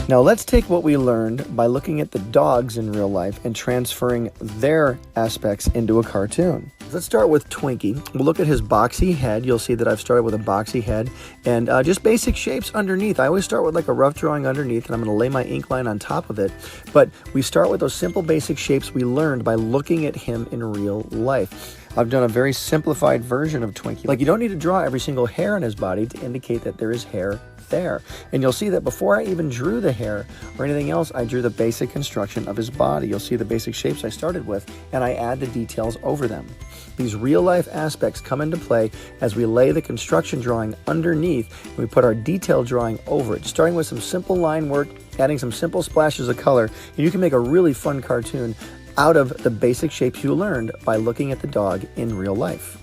Now let's take what we learned by looking at the dogs in real life and transferring their aspects into a cartoon. Let's start with Twinkie. We'll look at his boxy head. You'll see that I've started with a boxy head and just basic shapes underneath. I always start with like a rough drawing underneath, and I'm going to lay my ink line on top of it. But we start with those simple basic shapes we learned by looking at him in real life. I've done a very simplified version of Twinkie. Like, you don't need to draw every single hair on his body to indicate that there is hair there. And you'll see that before I even drew the hair or anything else, I drew the basic construction of his body. You'll see the basic shapes I started with, and I add the details over them. These real life aspects come into play as we lay the construction drawing underneath and we put our detail drawing over it, starting with some simple line work, adding some simple splashes of color, and you can make a really fun cartoon out of the basic shapes you learned by looking at the dog in real life.